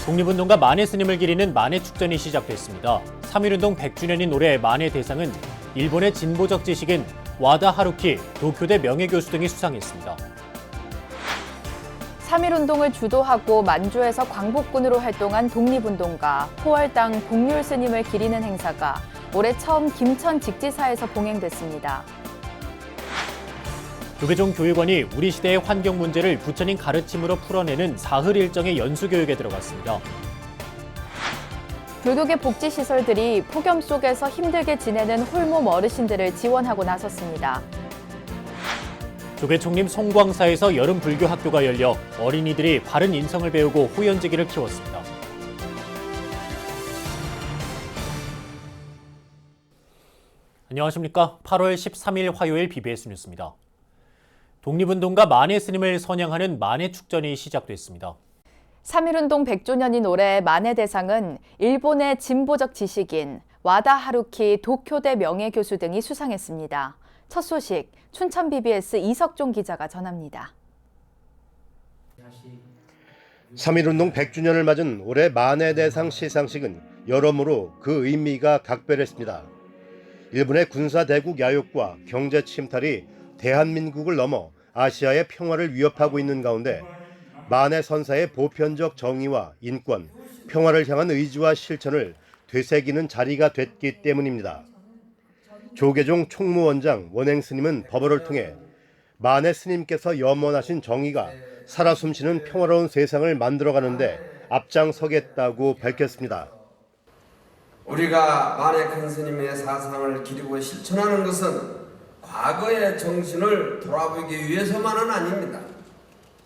독립운동가 만해 스님을 기리는 만해축전이 시작됐습니다. 3.1운동 100주년인 올해 만해 대상은 일본의 진보적 지식인 와다 하루키 도쿄대 명예교수 등이 수상했습니다. 3.1운동을 주도하고 만주에서 광복군으로 활동한 독립운동가 포월당 복률 스님을 기리는 행사가 올해 처음 김천 직지사에서 봉행됐습니다. 조계종 교육원이 우리 시대의 환경 문제를 부처님 가르침으로 풀어내는 사흘 일정의 연수교육에 들어갔습니다. 교육의 복지시설들이 폭염 속에서 힘들게 지내는 홀몸 어르신들을 지원하고 나섰습니다. 조계총림 송광사에서 여름 불교 학교가 열려 어린이들이 바른 인성을 배우고 호연지기를 키웠습니다. 안녕하십니까? 8월 13일 화요일 BBS 뉴스입니다. 독립운동가 만해 스님을 선양하는 만해축전이 시작됐습니다. 3.1운동 100주년인 올해 만해 대상은 일본의 진보적 지식인 와다 하루키 도쿄대 명예교수 등이 수상했습니다. 첫 소식 춘천 BBS 이석종 기자가 전합니다. 3.1운동 100주년을 맞은 올해 만해 대상 시상식은 여러모로 그 의미가 각별했습니다. 일본의 군사대국 야욕과 경제 침탈이 대한민국을 넘어 아시아의 평화를 위협하고 있는 가운데 만해 선사의 보편적 정의와 인권, 평화를 향한 의지와 실천을 되새기는 자리가 됐기 때문입니다. 조계종 총무원장 원행 스님은 법어를 통해 만해 스님께서 염원하신 정의가 살아 숨쉬는 평화로운 세상을 만들어가는데 앞장서겠다고 밝혔습니다. 우리가 만해 큰 스님의 사상을 기리고 실천하는 것은 과거의 정신을 돌아보기 위해서만은 아닙니다.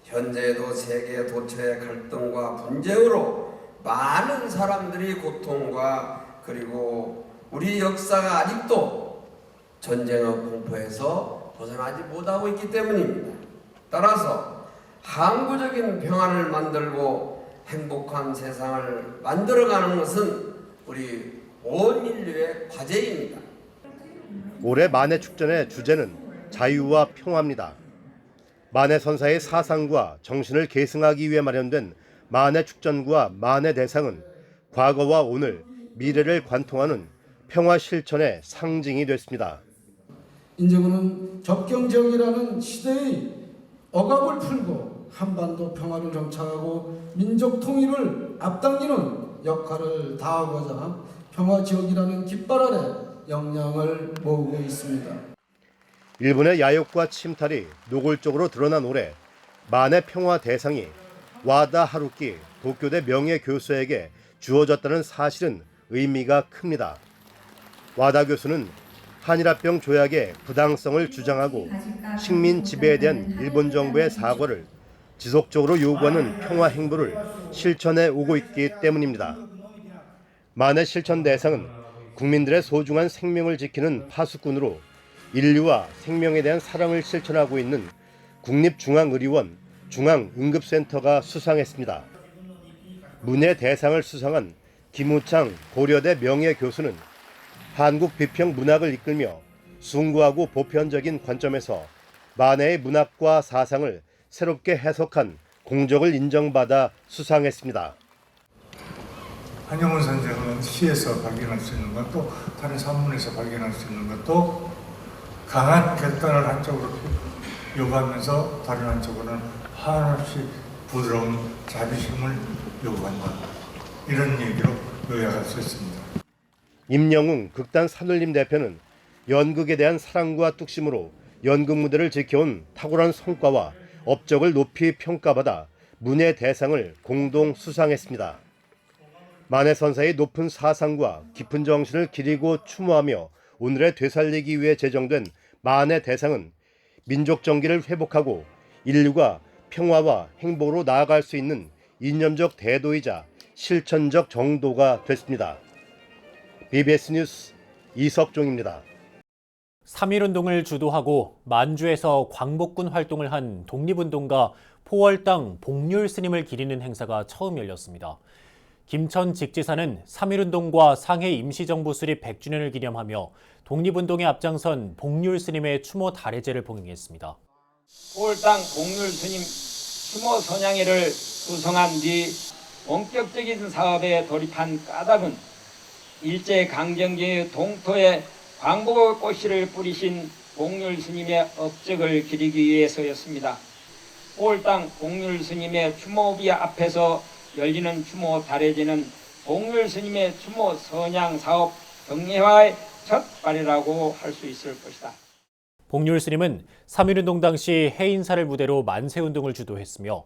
현재에도 세계 도처의 갈등과 분쟁으로 많은 사람들이 고통과 그리고 우리 역사가 아직도 전쟁의 공포에서 벗어나지 못하고 있기 때문입니다. 따라서 항구적인 평화를 만들고 행복한 세상을 만들어가는 것은 우리 온 인류의 과제입니다. 올해 만해 축전의 주제는 자유와 평화입니다. 만해 선사의 사상과 정신을 계승하기 위해 마련된 만해 축전과 만해 대상은 과거와 오늘, 미래를 관통하는 평화 실천의 상징이 됐습니다. 이제는 접경 지역이라는 시대의 억압을 풀고 한반도 평화를 정착하고 민족 통일을 앞당기는 역할을 다하고자 평화 지역이라는 깃발 아래 역량을 모으고 있습니다. 일본의 야욕과 침탈이 노골적으로 드러난 올해 만해 평화 대상이 와다 하루키 도쿄대 명예교수에게 주어졌다는 사실은 의미가 큽니다. 와다 교수는 한일합병 조약의 부당성을 주장하고 식민 지배에 대한 일본 정부의 사과를 지속적으로 요구하는 평화 행보를 실천해 오고 있기 때문입니다. 만해 실천 대상은 국민들의 소중한 생명을 지키는 파수꾼으로 인류와 생명에 대한 사랑을 실천하고 있는 국립중앙의료원 중앙응급센터가 수상했습니다. 문예 대상을 수상한 김우창 고려대 명예교수는 한국 비평 문학을 이끌며 숭고하고 보편적인 관점에서 만해의 문학과 사상을 새롭게 해석한 공적을 인정받아 수상했습니다. 한영훈 선생은 시에서 발견할 수 있는 것도 다른 산문에서 발견할 수 있는 것도 강한 결단을 한쪽으로 요구하면서 다른 한쪽으로는 한없이 부드러운 자비심을 요구한다. 이런 얘기로 요약할 수 있습니다. 임영웅 극단 산울림 대표는 연극에 대한 사랑과 뚝심으로 연극 무대를 지켜온 탁월한 성과와 업적을 높이 평가받아 문예 대상을 공동 수상했습니다. 만해 선사의 높은 사상과 깊은 정신을 기리고 추모하며 오늘에 되살리기 위해 제정된 만해 대상은 민족 정기를 회복하고 인류가 평화와 행복으로 나아갈 수 있는 이념적 대도이자 실천적 정도가 됐습니다. BBS 뉴스 이석종입니다. 3.1운동을 주도하고 만주에서 광복군 활동을 한 독립운동가 포월당 복률 스님을 기리는 행사가 처음 열렸습니다. 김천 직지사는 3.1운동과 상해 임시정부 수립 100주년을 기념하며 독립운동에 앞장선 복률 스님의 추모 달해제를 봉행했습니다. 포월당 복률 스님 추모 선양회를 구성한 뒤 본격적인 사업에 돌입한 까닭은 일제강점기의 동토에 광복의 꽃씨를 뿌리신 복률 스님의 업적을 기리기 위해서였습니다. 5월당 복률 스님의 추모비 앞에서 열리는 추모 달해지는 복률 스님의 추모 선양 사업 정례화의 첫 발이라고 할 수 있을 것이다. 복률 스님은 3.1운동 당시 해인사를 무대로 만세운동을 주도했으며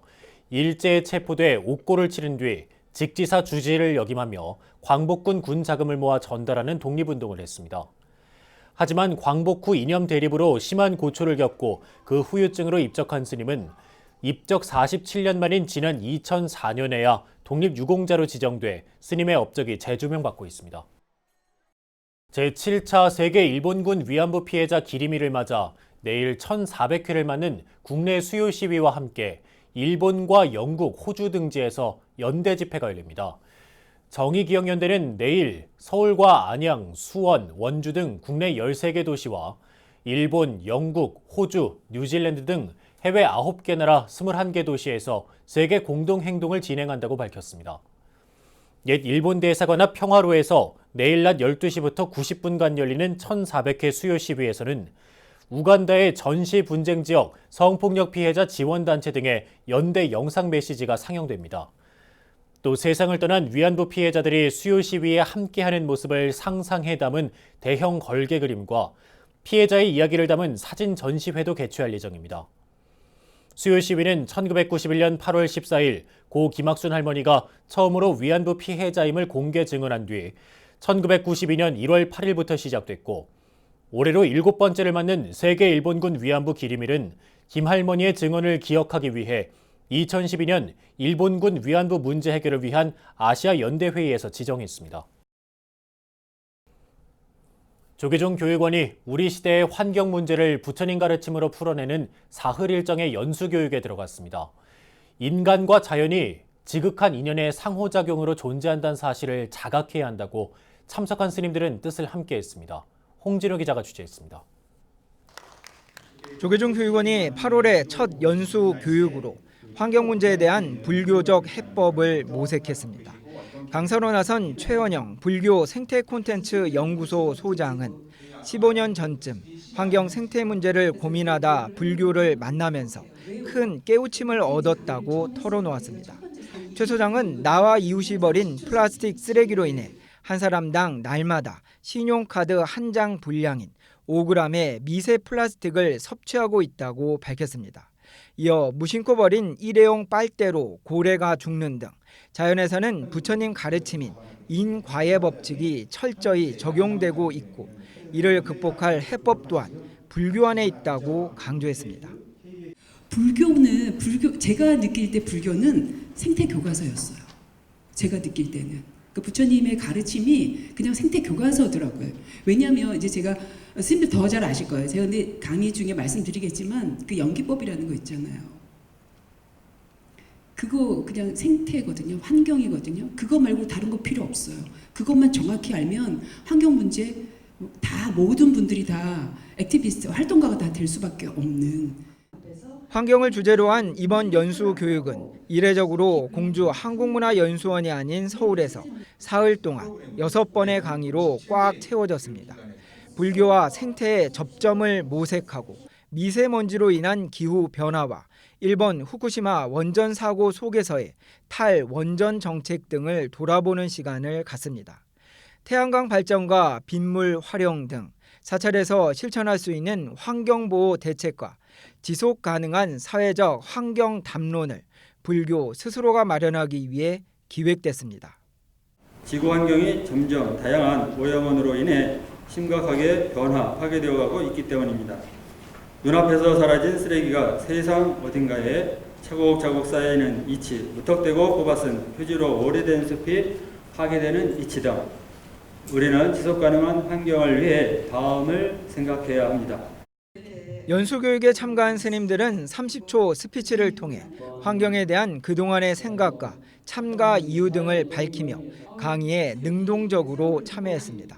일제에 체포돼 옥고를 치른 뒤 직지사 주지를 역임하며 광복군 군 자금을 모아 전달하는 독립운동을 했습니다. 하지만 광복 후 이념 대립으로 심한 고초를 겪고 그 후유증으로 입적한 스님은 입적 47년 만인 지난 2004년에야 독립유공자로 지정돼 스님의 업적이 재조명받고 있습니다. 제7차 세계 일본군 위안부 피해자 기리미를 맞아 내일 1,400회를 맞는 국내 수요 시위와 함께 일본과 영국, 호주 등지에서 연대 집회가 열립니다. 정의기억연대는 내일 서울과 안양, 수원, 원주 등 국내 13개 도시와 일본, 영국, 호주, 뉴질랜드 등 해외 9개 나라 21개 도시에서 세계 공동행동을 진행한다고 밝혔습니다. 옛 일본 대사관 앞 평화로에서 내일 낮 12시부터 90분간 열리는 1,400회 수요 시위에서는 우간다의 전시 분쟁 지역 성폭력 피해자 지원단체 등의 연대 영상 메시지가 상영됩니다. 또 세상을 떠난 위안부 피해자들이 수요 시위에 함께하는 모습을 상상해 담은 대형 걸개 그림과 피해자의 이야기를 담은 사진 전시회도 개최할 예정입니다. 수요 시위는 1991년 8월 14일 고 김학순 할머니가 처음으로 위안부 피해자임을 공개 증언한 뒤 1992년 1월 8일부터 시작됐고 올해로 7번째를 맞는 세계 일본군 위안부 기리밀은 김 할머니의 증언을 기억하기 위해 2012년 일본군 위안부 문제 해결을 위한 아시아 연대회의에서 지정했습니다. 조계종 교육원이 우리 시대의 환경 문제를 부처님 가르침으로 풀어내는 사흘 일정의 연수교육에 들어갔습니다. 인간과 자연이 지극한 인연의 상호작용으로 존재한다는 사실을 자각해야 한다고 참석한 스님들은 뜻을 함께했습니다. 홍진호 기자가 취재했습니다. 조계종 교육원이 8월에 첫 연수 교육으로 환경 문제에 대한 불교적 해법을 모색했습니다. 강사로 나선 최원영 불교 생태 콘텐츠 연구소 소장은 15년 전쯤 환경 생태 문제를 고민하다 불교를 만나면서 큰 깨우침을 얻었다고 털어놓았습니다. 최 소장은 나와 이웃이 버린 플라스틱 쓰레기로 인해 한 사람당 날마다 신용카드 한 장 분량인 5g의 미세 플라스틱을 섭취하고 있다고 밝혔습니다. 이어 무심코 버린 일회용 빨대로 고래가 죽는 등 자연에서는 부처님 가르침인 인과의 법칙이 철저히 적용되고 있고 이를 극복할 해법 또한 불교 안에 있다고 강조했습니다. 제가 느낄 때 불교는 생태 교과서였어요. 제가 느낄 때는. 그 부처님의 가르침이 그냥 생태 교과서더라고요. 왜냐하면 이제 제가 스님들 더 잘 아실 거예요. 제가 근데 강의 중에 말씀드리겠지만 그 연기법이라는 거 있잖아요. 그거 그냥 생태거든요. 환경이거든요. 그거 말고 다른 거 필요 없어요. 그것만 정확히 알면 환경 문제 다 모든 분들이 다 액티비스트, 활동가가 다 될 수밖에 없는. 환경을 주제로 한 이번 연수 교육은 이례적으로 공주 한국문화연수원이 아닌 서울에서 사흘 동안 6번의 강의로 꽉 채워졌습니다. 불교와 생태의 접점을 모색하고 미세먼지로 인한 기후 변화와 일본 후쿠시마 원전 사고 속에서의 탈원전 정책 등을 돌아보는 시간을 갖습니다. 태양광 발전과 빗물 활용 등 사찰에서 실천할 수 있는 환경보호 대책과 지속 가능한 사회적 환경 담론을 불교 스스로가 마련하기 위해 기획됐습니다. 지구 환경이 점점 다양한 오염원으로 인해 심각하게 변화하게 되어가고 있기 때문입니다. 눈앞에서 사라진 쓰레기가 세상 어딘가에 차곡차곡 쌓여있는 이치, 무턱대고 뽑아쓴 표지로 오래된 숲이 파괴되는 이치 등 우리는 지속가능한 환경을 위해 다음을 생각해야 합니다. 연수교육에 참가한 스님들은 30초 스피치를 통해 환경에 대한 그동안의 생각과 참가 이유 등을 밝히며 강의에 능동적으로 참여했습니다.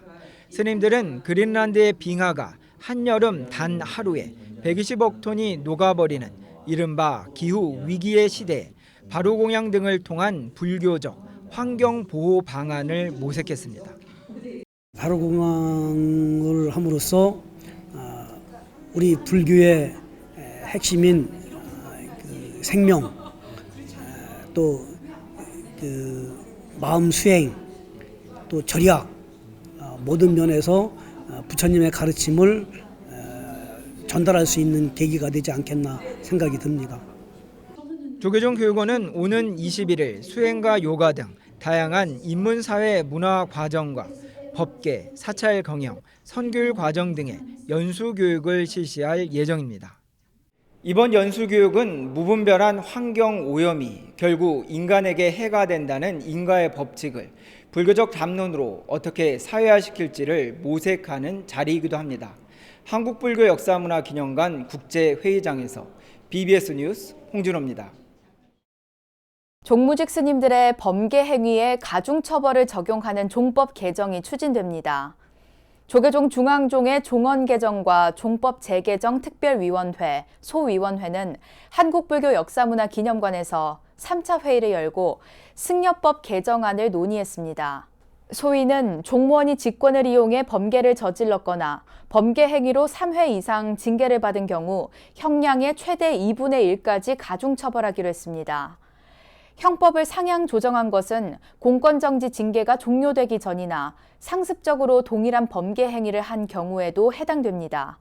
스님들은 그린란드의 빙하가 한여름 단 하루에 120억 톤이 녹아버리는 이른바 기후 위기의 시대에 바로공양 등을 통한 불교적 환경 보호 방안을 모색했습니다. 바로공양을 함으로써 우리 불교의 핵심인 그 생명, 또 그 마음 수행, 또 절약 모든 면에서 부처님의 가르침을 전달할 수 있는 계기가 되지 않겠나 생각이 듭니다. 조계종 교육원은 오는 21일 수행과 요가 등 다양한 인문사회 문화 과정과 법계, 사찰 경영, 선교율 과정 등의 연수 교육을 실시할 예정입니다. 이번 연수 교육은 무분별한 환경 오염이 결국 인간에게 해가 된다는 인과의 법칙을 불교적 담론으로 어떻게 사회화시킬지를 모색하는 자리이기도 합니다. 한국불교역사문화기념관 국제회의장에서 BBS 뉴스 홍준호입니다. 종무직 스님들의 범계 행위에 가중처벌을 적용하는 종법 개정이 추진됩니다. 조계종 중앙종의 종원 개정과 종법 재개정 특별위원회, 소위원회는 한국불교역사문화기념관에서 3차 회의를 열고 승려법 개정안을 논의했습니다. 소위는 종무원이 직권을 이용해 범계를 저질렀거나 범계 행위로 3회 이상 징계를 받은 경우 형량의 최대 2분의 1까지 가중처벌하기로 했습니다. 형법을 상향 조정한 것은 공권정지 징계가 종료되기 전이나 상습적으로 동일한 범계 행위를 한 경우에도 해당됩니다.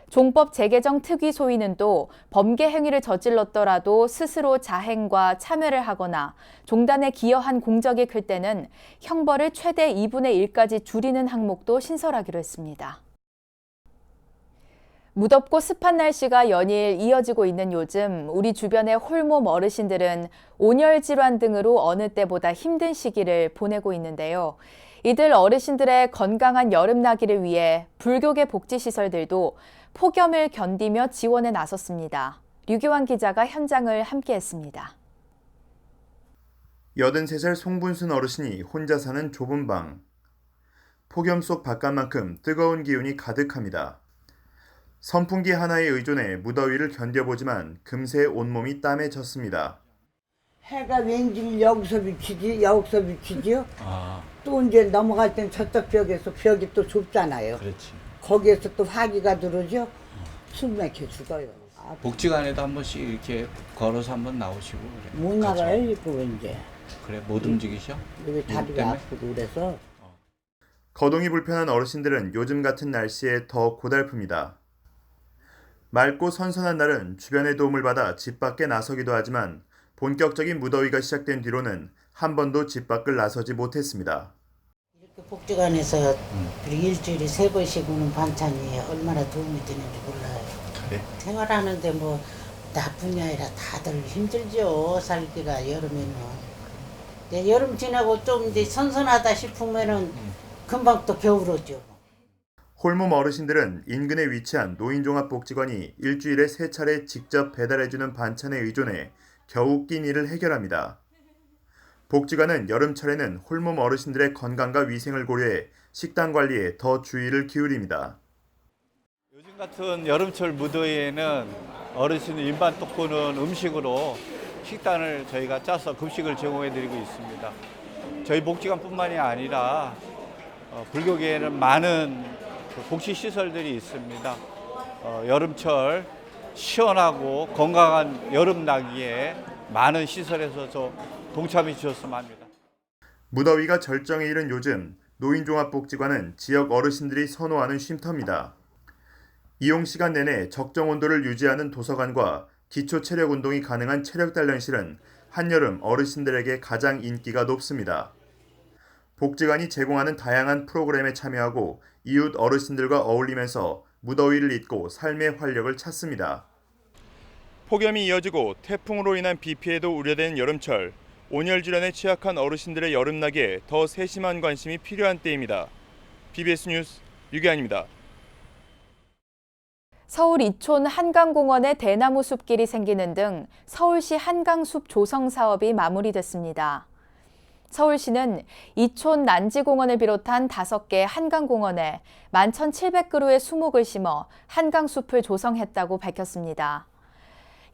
종법 재개정 특위 소위는 또 범계 행위를 저질렀더라도 스스로 자행과 참여를 하거나 종단에 기여한 공적이 클 때는 형벌을 최대 2분의 1까지 줄이는 항목도 신설하기로 했습니다. 무덥고 습한 날씨가 연일 이어지고 있는 요즘 우리 주변의 홀몸 어르신들은 온열 질환 등으로 어느 때보다 힘든 시기를 보내고 있는데요. 이들 어르신들의 건강한 여름나기를 위해 불교계 복지시설들도 폭염을 견디며 지원에 나섰습니다. 류기환 기자가 현장을 함께했습니다. 83살 송분순 어르신이 혼자 사는 좁은 방. 폭염 속 바깥만큼 뜨거운 기운이 가득합니다. 선풍기 하나에 의존해 무더위를 견뎌보지만 금세 온몸이 땀에 젖습니다. 해가 왠지 여기서 비치지요. 또 이제 넘어갈 땐 저쪽 벽에서 벽이 또 좁잖아요. 그렇지. 거기에서 또 화기가 들어오죠. 숨 막혀 죽어요. 복지관에도 한 번씩 이렇게 걸어서 한번 나오시고 그래. 못 나가요, 이거 이제. 그래, 못 움직이셔? 여기 다리가 아프고 그래서. 거동이 불편한 어르신들은 요즘 같은 날씨에 더 고달픕니다. 맑고 선선한 날은 주변의 도움을 받아 집 밖에 나서기도 하지만 본격적인 무더위가 시작된 뒤로는 한 번도 집 밖을 나서지 못했습니다. 이렇게 복지관에서 일주일에 3번씩 오는 반찬이 얼마나 도움이 되는지 몰라요. 그래? 생활하는데 뭐 나뿐이 아니라 다들 힘들죠, 살기가 여름에는. 네, 여름 지나고 좀 이제 선선하다 싶으면은 금방 또 겨울 오죠. 홀몸 어르신들은 인근에 위치한 노인종합복지관이 일주일에 3차례 직접 배달해주는 반찬에 의존해 겨우 낀 일을 해결합니다. 복지관은 여름철에는 홀몸 어르신들의 건강과 위생을 고려해 식단 관리에 더 주의를 기울입니다. 요즘 같은 여름철 무더위에는 어르신 입만 돋구는 음식으로 식단을 저희가 짜서 급식을 제공해드리고 있습니다. 저희 복지관뿐만이 아니라 불교계에는 많은 복지시설들이 있습니다. 여름철 시원하고 건강한 여름나기에 많은 시설에서 동참해 주셨으면 합니다. 무더위가 절정에 이른 요즘 노인종합복지관은 지역 어르신들이 선호하는 쉼터입니다. 이용시간 내내 적정 온도를 유지하는 도서관과 기초 체력 운동이 가능한 체력 단련실은 한여름 어르신들에게 가장 인기가 높습니다. 복지관이 제공하는 다양한 프로그램에 참여하고 이웃 어르신들과 어울리면서 무더위를 잊고 삶의 활력을 찾습니다. 폭염이 이어지고 태풍으로 인한 비 피해도 우려되는 여름철, 온열 질환에 취약한 어르신들의 여름나기에 더 세심한 관심이 필요한 때입니다. BBS 뉴스 류기환입니다. 서울 이촌 한강공원에 대나무 숲길이 생기는 등 서울시 한강숲 조성 사업이 마무리됐습니다. 서울시는 이촌 난지공원을 비롯한 5개 한강공원에 11,700그루의 수목을 심어 한강숲을 조성했다고 밝혔습니다.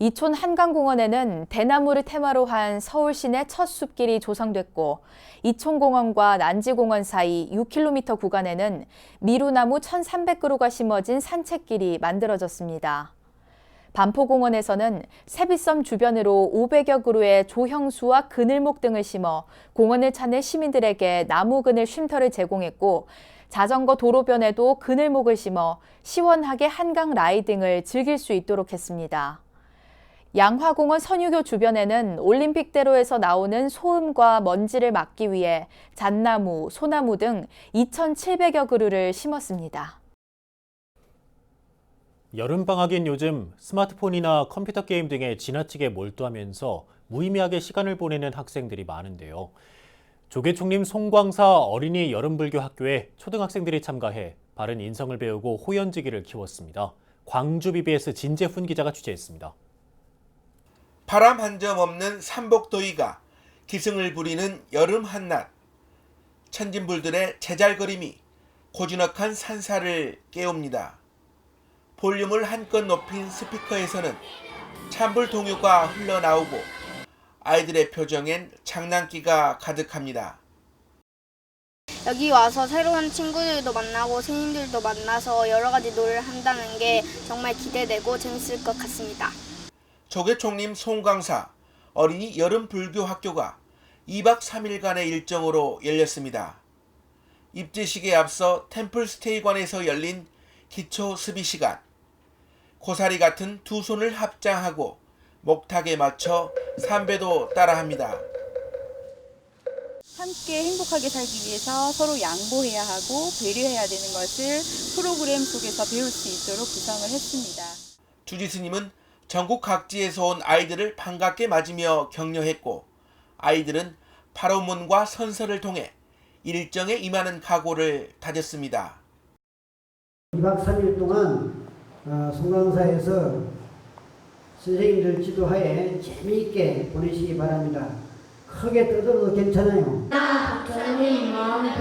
이촌 한강공원에는 대나무를 테마로 한 서울 시내 첫 숲길이 조성됐고 이촌공원과 난지공원 사이 6km 구간에는 미루나무 1,300그루가 심어진 산책길이 만들어졌습니다. 반포공원에서는 세빛섬 주변으로 500여 그루의 조형수와 그늘목 등을 심어 공원을 찾는 시민들에게 나무 그늘 쉼터를 제공했고 자전거 도로변에도 그늘목을 심어 시원하게 한강 라이딩을 즐길 수 있도록 했습니다. 양화공원 선유교 주변에는 올림픽대로에서 나오는 소음과 먼지를 막기 위해 잣나무, 소나무 등 2,700여 그루를 심었습니다. 여름방학인 요즘 스마트폰이나 컴퓨터 게임 등에 지나치게 몰두하면서 무의미하게 시간을 보내는 학생들이 많은데요. 조계총림 송광사 어린이 여름불교 학교에 초등학생들이 참가해 바른 인성을 배우고 호연지기를 키웠습니다. 광주 BBS 진재훈 기자가 취재했습니다. 바람 한 점 없는 삼복더위가 기승을 부리는 여름 한낮. 천진불들의 제잘거림이 고즈넉한 산사를 깨웁니다. 볼륨을 한껏 높인 스피커에서는 찬불 동요가 흘러나오고 아이들의 표정엔 장난기가 가득합니다. 여기 와서 새로운 친구들도 만나고 선생님들도 만나서 여러 가지 놀이를 한다는 게 정말 기대되고 재밌을 것 같습니다. 조계총림 송광사 어린이 여름불교학교가 2박 3일간의 일정으로 열렸습니다. 입지식에 앞서 템플스테이관에서 열린 기초 수비 시간. 고사리 같은 두 손을 합장하고 목탁에 맞춰 삼배도 따라합니다. 함께 행복하게 살기 위해서 서로 양보해야 하고 배려해야 되는 것을 프로그램 속에서 배울 수 있도록 구성을 했습니다. 주지 스님은 전국 각지에서 온 아이들을 반갑게 맞으며 격려했고 아이들은 파로문과 선서를 통해 일정에 임하는 각오를 다졌습니다. 2박 3일 동안 송광사에서 선생님들 지도하에 재미있게 보내시기 바랍니다. 크게 떠들어도 괜찮아요. 부처님 마음을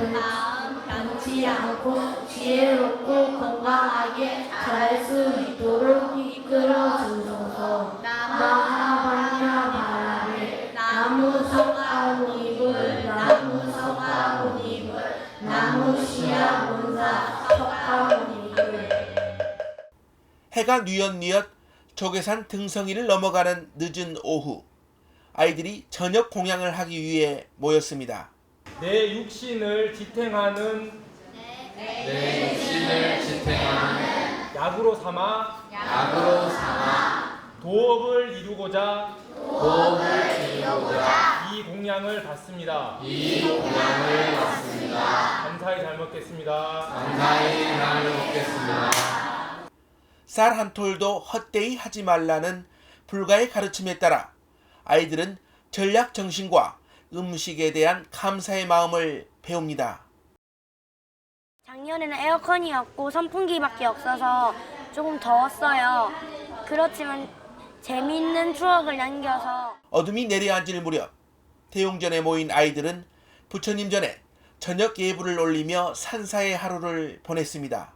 변치 않고 지혜롭고 건강하게 잘 수 있도록 이끌어 주소서. 나하반야 바라를 나무 석가모니불 나무 석가모니불 나무 시야 본사 석가모니불. 해가 뉘엿뉘엿 조계산 등성이를 넘어가는 늦은 오후. 아이들이 저녁 공양을 하기 위해 모였습니다. 내 육신을 지탱하는 약으로 삼아 도업을 이루고자 이 공양을 받습니다. 감사히 잘 먹겠습니다. 쌀 한 톨도 헛되이 하지 말라는 불가의 가르침에 따라 아이들은 전략 정신과 음식에 대한 감사의 마음을 배웁니다. 작년에는 에어컨이 없고 선풍기밖에 없어서 조금 더웠어요. 그렇지만 재미있는 추억을 남겨서 어둠이 내려앉을 무렵 대웅전에 모인 아이들은 부처님 전에 저녁 예불을 올리며 산사의 하루를 보냈습니다.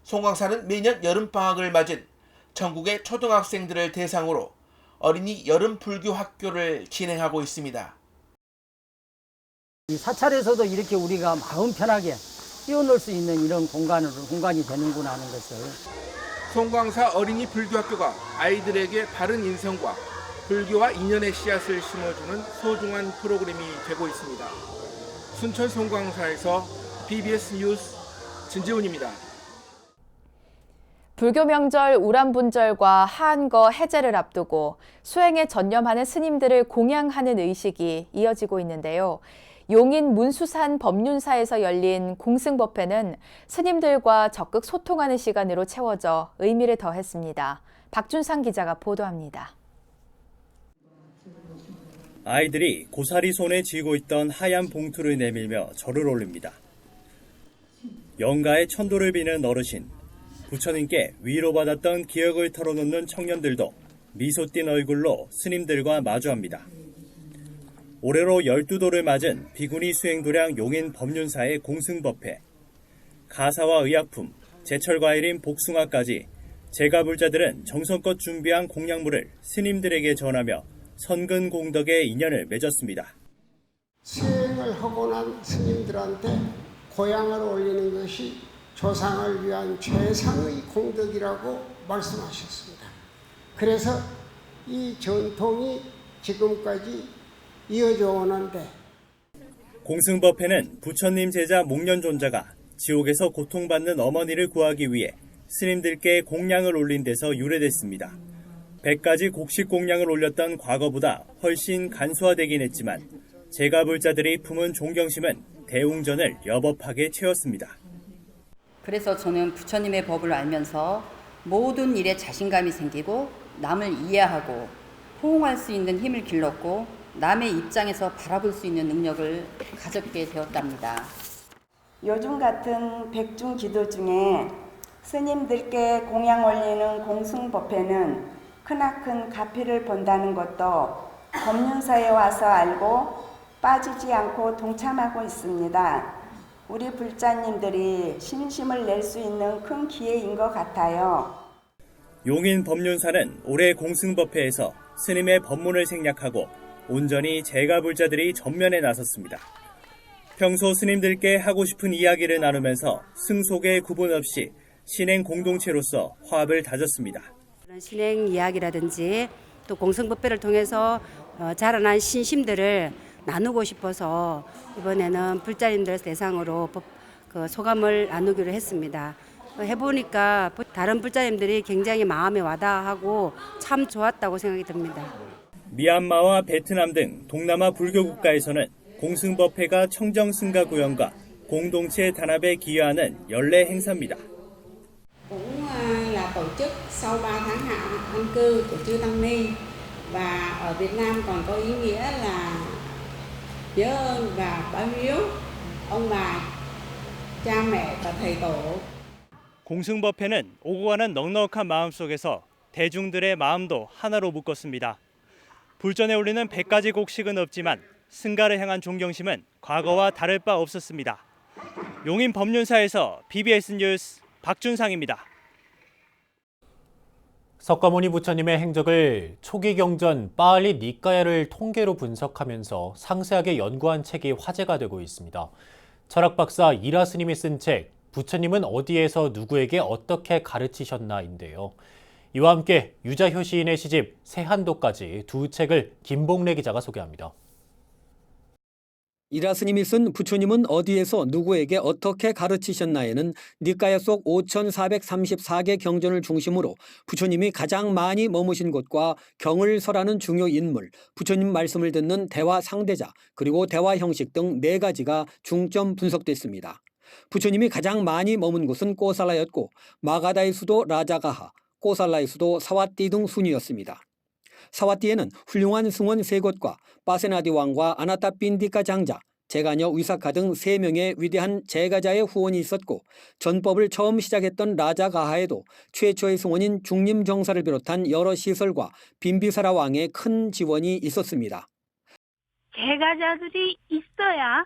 송광사는 매년 여름방학을 맞은 전국의 초등학생들을 대상으로 어린이 여름 불교 학교를 진행하고 있습니다. 사찰에서도 이렇게 우리가 마음 편하게 뛰어놀 수 있는 이런 공간이 되는구나 하는 것을. 송광사 어린이 불교학교가 아이들에게 바른 인성과 불교와 인연의 씨앗을 심어주는 소중한 프로그램이 되고 있습니다. 순천 송광사에서 BBS 뉴스 진재훈입니다. 불교 명절 우람분절과 하한거 해제를 앞두고 수행에 전념하는 스님들을 공양하는 의식이 이어지고 있는데요. 용인 문수산 법륜사에서 열린 공승법회는 스님들과 적극 소통하는 시간으로 채워져 의미를 더했습니다. 박준상 기자가 보도합니다. 아이들이 고사리 손에 쥐고 있던 하얀 봉투를 내밀며 절을 올립니다. 영가의 천도를 비는 어르신, 부처님께 위로받았던 기억을 털어놓는 청년들도 미소 띤 얼굴로 스님들과 마주합니다. 올해로 12도를 맞은 비구니 수행도량 용인 법륜사의 공승법회. 가사와 의약품, 제철과일인 복숭아까지 제가불자들은 정성껏 준비한 공약물을 스님들에게 전하며 선근 공덕의 인연을 맺었습니다. 수행을 하고 난 스님들한테 고향을 올리는 것이 조상을 위한 최상의 공덕이라고 말씀하셨습니다. 그래서 이 전통이 지금까지 이어져 오는데, 공승법회는 부처님 제자 목련존자가 지옥에서 고통받는 어머니를 구하기 위해 스님들께 공양을 올린 데서 유래됐습니다. 100가지 곡식 공양을 올렸던 과거보다 훨씬 간소화되긴 했지만 제가불자들이 품은 존경심은 대웅전을 여법하게 채웠습니다. 그래서 저는 부처님의 법을 알면서 모든 일에 자신감이 생기고 남을 이해하고 호응할 수 있는 힘을 길렀고 남의 입장에서 바라볼 수 있는 능력을 가졌게 되었답니다. 요즘 같은 백중 기도 중에 스님들께 공양 올리는 공승법회는 크나큰 가피를 본다는 것도 법륜사에 와서 알고 빠지지 않고 동참하고 있습니다. 우리 불자님들이 신심을 낼 수 있는 큰 기회인 것 같아요. 용인 법륜사는 올해 공승법회에서 스님의 법문을 생략하고 온전히 제가불자들이 전면에 나섰습니다. 평소 스님들께 하고 싶은 이야기를 나누면서 승속의 구분 없이 신행 공동체로서 화합을 다졌습니다. 신행 이야기라든지 또 공승법회를 통해서 자라난 신심들을 나누고 싶어서 이번에는 불자님들 대상으로 소감을 나누기로 했습니다. 해보니까 다른 불자님들이 굉장히 마음에 와닿아하고 참 좋았다고 생각이 듭니다. 미얀마와 베트남 등 동남아 불교 국가에서는 공승법회가 청정승가 구현과 공동체 단합에 기여하는 연례 행사입니다. Cũng là tổ chức sau 3 tháng an cư của chư Tăng Ni và ở Việt Nam còn có ý nghĩa là nhớ ơn và báo hiếu ông bà, cha mẹ và thầy tổ. 공승법회는 오고 가는 넉넉한 마음 속에서 대중들의 마음도 하나로 묶었습니다. 불전에 올리는 100가지 곡식은 없지만 승가를 향한 존경심은 과거와 다를 바 없었습니다. 용인 법륜사에서 BBS 뉴스 박준상입니다. 석가모니 부처님의 행적을 초기 경전 빠알리 니까야를 통계로 분석하면서 상세하게 연구한 책이 화제가 되고 있습니다. 철학 박사 이라 스님이 쓴 책 부처님은 어디에서 누구에게 어떻게 가르치셨나인데요. 이와 함께 유자효 시인의 시집 세한도까지 두 책을 김봉래 기자가 소개합니다. 이라 스님이 쓴 부처님은 어디에서 누구에게 어떻게 가르치셨나에는 니까야 속 5434개 경전을 중심으로 부처님이 가장 많이 머무신 곳과 경을 설하는 중요 인물, 부처님 말씀을 듣는 대화 상대자, 그리고 대화 형식 등 4가지가 중점 분석됐습니다. 부처님이 가장 많이 머문 곳은 꼬살라였고 마가다의 수도 라자가하, 꼬살라의 수도 사와띠 등 순이었습니다. 사와띠에는 훌륭한 승원 3곳과 빠세나디 왕과 아나타 빈디카 장자, 제가녀 위사카 등 3명의 위대한 제가자의 후원이 있었고 전법을 처음 시작했던 라자가하에도 최초의 승원인 중림정사를 비롯한 여러 시설과 빈비사라 왕의 큰 지원이 있었습니다. 제가자들이 있어야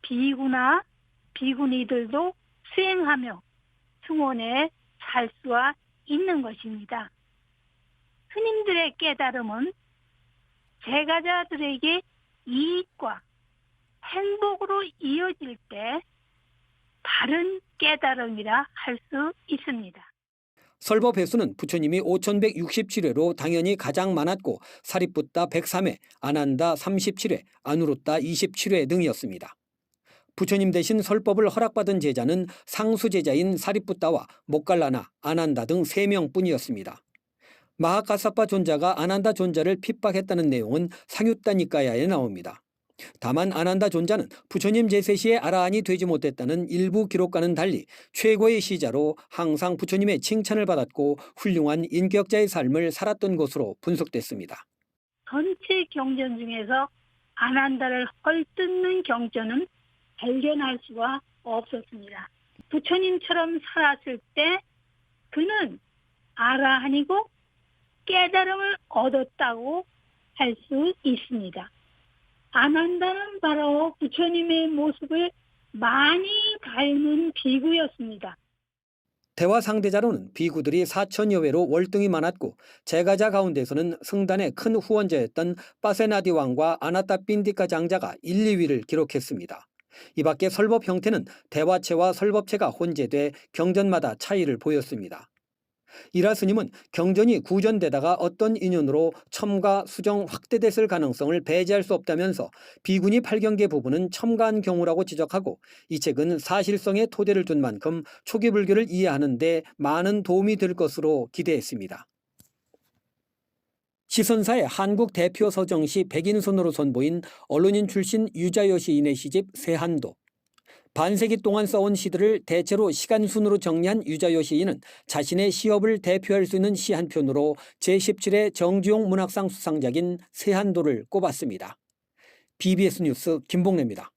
비구나 비구니들도 수행하며 승원에 살 수가 있는 것입니다. 스님들의 깨달음은 제가자들에게 이익과 행복으로 이어질 때 바른 깨달음이라 할 수 있습니다. 설법 횟수는 부처님이 5167회로 당연히 가장 많았고 사리푸타 103회, 아난다 37회, 아누루타 27회 등이었습니다. 부처님 대신 설법을 허락받은 제자는 상수제자인 사리푸타와 모갈라나, 아난다 등 3명뿐이었습니다. 마하카사파 존자가 아난다 존자를 핍박했다는 내용은 상유타 니까야에 나옵니다. 다만 아난다 존자는 부처님 제세 시에 아라한이 되지 못했다는 일부 기록과는 달리 최고의 시자로 항상 부처님의 칭찬을 받았고 훌륭한 인격자의 삶을 살았던 것으로 분석됐습니다. 전체 경전 중에서 아난다를 헐뜯는 경전은 발견할 수가 없었습니다. 부처님처럼 살았을 때 그는 아라한이고 깨달음을 얻었다고 할 수 있습니다. 아난다는 바로 부처님의 모습을 많이 닮은 비구였습니다. 대화 상대자로는 비구들이 4천여 회로 월등히 많았고 제가자 가운데서는 승단의 큰 후원자였던 빠세나디 왕과 아나타 빈디카 장자가 1, 2위를 기록했습니다. 이 밖에 설법 형태는 대화체와 설법체가 혼재돼 경전마다 차이를 보였습니다. 이라 스님은 경전이 구전되다가 어떤 인연으로 첨가, 수정 확대됐을 가능성을 배제할 수 없다면서 비구니 8경계 부분은 첨가한 경우라고 지적하고 이 책은 사실성에 토대를 둔 만큼 초기 불교를 이해하는 데 많은 도움이 될 것으로 기대했습니다. 시선사의 한국 대표 서정시 백인손으로 선보인 언론인 출신 유자요 시인의 시집 세한도. 반세기 동안 써온 시들을 대체로 시간순으로 정리한 유자요 시인은 자신의 시업을 대표할 수 있는 시 한 편으로 제17회 정주용 문학상 수상작인 세한도를 꼽았습니다. BBS 뉴스 김봉래입니다.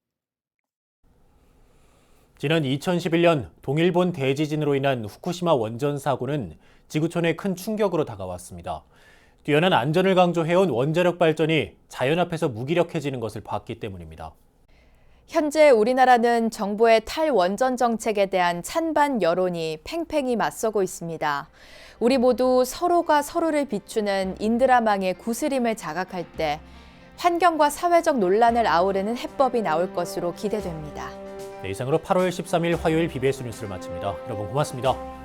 지난 2011년 동일본 대지진으로 인한 후쿠시마 원전 사고는 지구촌에 큰 충격으로 다가왔습니다. 뛰어난 안전을 강조해온 원자력 발전이 자연 앞에서 무기력해지는 것을 봤기 때문입니다. 현재 우리나라는 정부의 탈원전 정책에 대한 찬반 여론이 팽팽히 맞서고 있습니다. 우리 모두 서로가 서로를 비추는 인드라망의 구슬임을 자각할 때 환경과 사회적 논란을 아우르는 해법이 나올 것으로 기대됩니다. 네, 이상으로 8월 13일 화요일 BBS 뉴스를 마칩니다. 여러분 고맙습니다.